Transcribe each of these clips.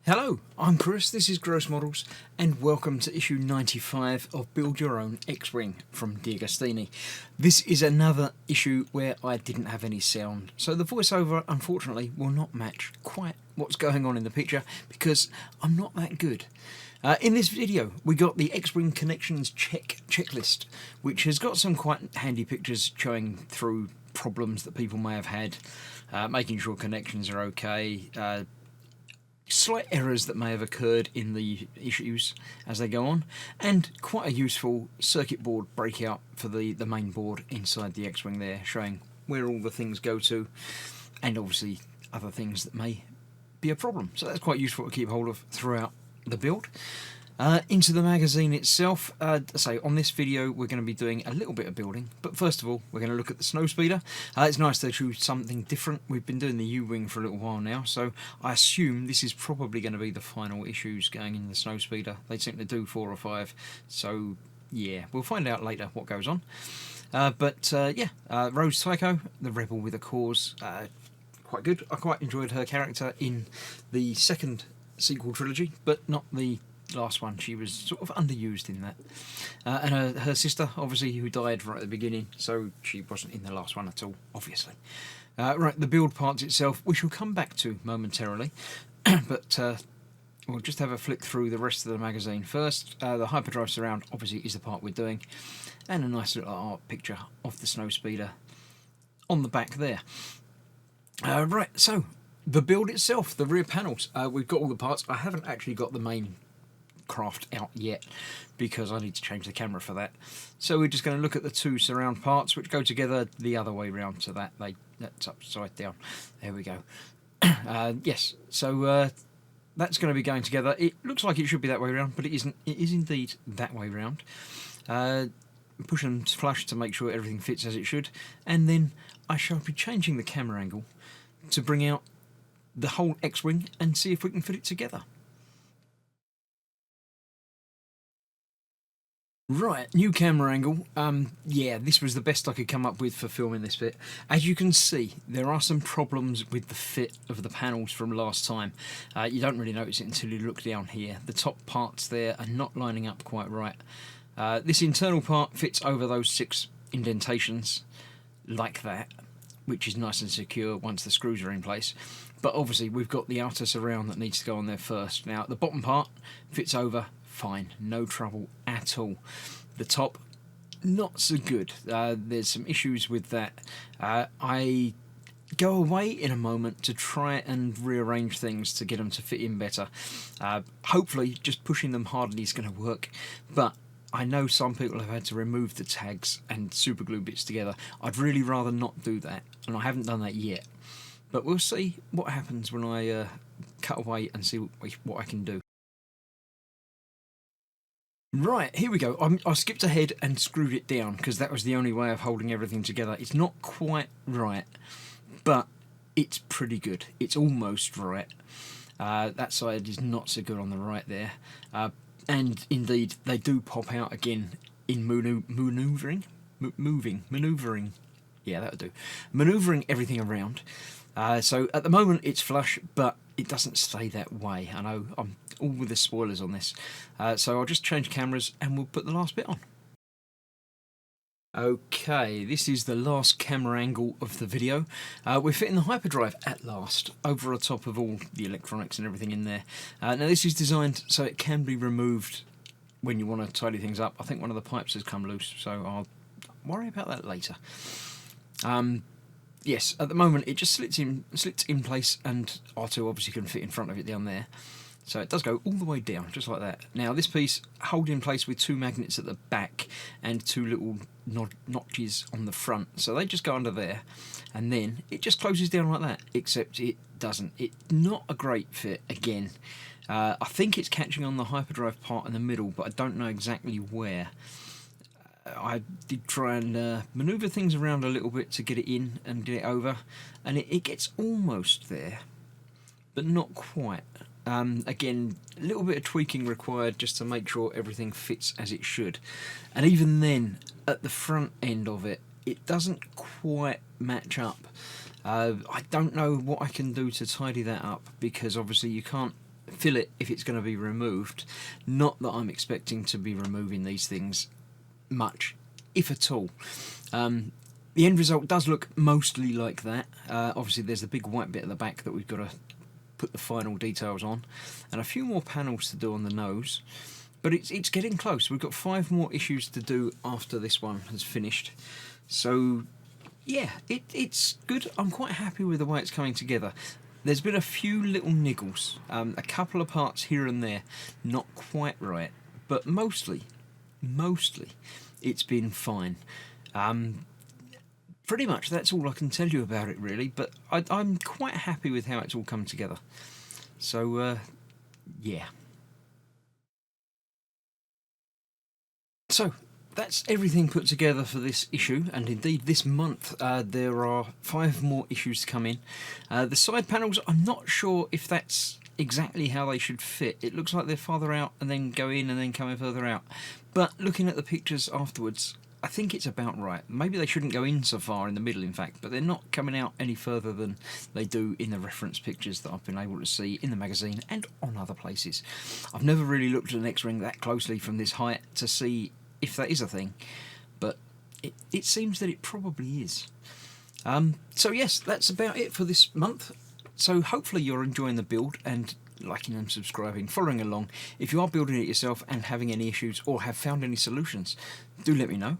Hello, I'm Chris, this is Gross Models, and welcome to issue 95 of Build Your Own X-Wing from DeAgostini. This is another issue where I didn't have any sound, so the voiceover unfortunately will not match quite what's going on in the picture because I'm not that good. In this video we got the X-Wing Connections checklist, which has got some quite handy pictures showing through problems that people may have had, making sure connections are okay, slight errors that may have occurred in the issues as they go on, and quite a useful circuit board breakout for the main board inside the X-Wing there, showing where all the things go to, and obviously other things that may be a problem. So that's quite useful to keep hold of throughout the build. Into the magazine itself, so on this video we're going to be doing a little bit of building, but first of all we're going to look at the Snowspeeder. It's nice to choose something different. We've been doing the U-Wing for a little while now, so I assume this is probably going to be the final issues going in the Snowspeeder. They seem to do 4 or 5, so yeah, we'll find out later what goes on. Rose Tycho, the rebel with a cause, quite good. I quite enjoyed her character in the second sequel trilogy, but not the last one. She was sort of underused in that, and her sister, obviously, who died right at the beginning, so she wasn't in the last one at all, obviously. Right, the build parts itself we shall come back to momentarily, but we'll just have a flick through the rest of the magazine first. The Hyperdrive surround obviously is the part we're doing, and a nice little art picture of the Snowspeeder on the back there. Right, so the build itself, the rear panels, we've got all the parts. I haven't actually got the main craft out yet because I need to change the camera for that, so we're just going to look at the two surround parts which go together the other way round, so that's upside down. There we go. Yes, so that's going to be going together. It looks like it should be that way around, but it isn't. It is indeed that way round. Push and flush to make sure everything fits as it should, and then I shall be changing the camera angle to bring out the whole X-Wing and see if we can fit it together. Right, new camera angle. Yeah, this was the best I could come up with for filming this bit. As you can see, there are some problems with the fit of the panels from last time. You don't really notice it until you look down here. The top parts there are not lining up quite right. This internal part fits over those 6 indentations, like that, which is nice and secure once the screws are in place. But obviously we've got the outer surround that needs to go on there first. Now the bottom part fits over fine, no trouble at all. The top, not so good. There's some issues with that. I go away in a moment to try and rearrange things to get them to fit in better. Hopefully just pushing them hardly is going to work, but I know some people have had to remove the tags and super glue bits together. I'd really rather not do that, and I haven't done that yet. But we'll see what happens when I cut away and see what I can do. Right, here we go. I skipped ahead and screwed it down because that was the only way of holding everything together. It's not quite right, but it's pretty good. It's almost right. That side is not so good on the right there. And indeed, they do pop out again in manoeuvring. Yeah, that would do. Manoeuvring everything around. So at the moment it's flush, but it doesn't stay that way. I know I'm all with the spoilers on this. So I'll just change cameras and we'll put the last bit on. Okay, this is the last camera angle of the video. We're fitting the Hyperdrive at last over the top of all the electronics and everything in there. Now this is designed so it can be removed when you want to tidy things up. I think one of the pipes has come loose, so I'll worry about that later. Yes, at the moment it just slits in place, and R2 obviously can fit in front of it down there. So it does go all the way down, just like that. Now this piece holds in place with 2 magnets at the back and 2 little notches on the front. So they just go under there, and then it just closes down like that, except it doesn't. It's not a great fit again. I think it's catching on the Hyperdrive part in the middle, but I don't know exactly where. I did try and manoeuvre things around a little bit to get it in and get it over, and it gets almost there, but not quite. Again, a little bit of tweaking required just to make sure everything fits as it should. And even then, at the front end of it, it doesn't quite match up. I don't know what I can do to tidy that up, because obviously you can't fillet if it's going to be removed. Not that I'm expecting to be removing these things much, if at all. The end result does look mostly like that. Obviously there's the big white bit at the back that we've got to put the final details on, and a few more panels to do on the nose, but it's getting close. We've got 5 more issues to do after this one has finished. So yeah, it's good. I'm quite happy with the way it's coming together. There's been a few little niggles, a couple of parts here and there not quite right, but mostly it's been fine. Pretty much that's all I can tell you about it, really, but I'm quite happy with how it's all come together. So yeah. So that's everything put together for this issue, and indeed this month there are 5 more issues to come in. The side panels, I'm not sure if that's exactly how they should fit. It looks like they're farther out and then go in and then come in further out, but looking at the pictures afterwards, I think it's about right. Maybe they shouldn't go in so far in the middle, in fact, but they're not coming out any further than they do in the reference pictures that I've been able to see in the magazine and on other places. I've never really looked at an X-Ring that closely from this height to see if that is a thing, but it seems that it probably is. So yes, that's about it for this month. So hopefully you're enjoying the build and liking and subscribing, following along. If you are building it yourself and having any issues or have found any solutions, do let me know.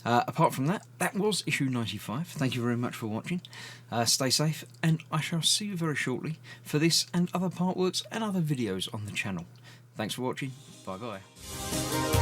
Apart from that, that was issue 95. Thank you very much for watching. Stay safe, and I shall see you very shortly for this and other partworks and other videos on the channel. Thanks for watching. Bye bye.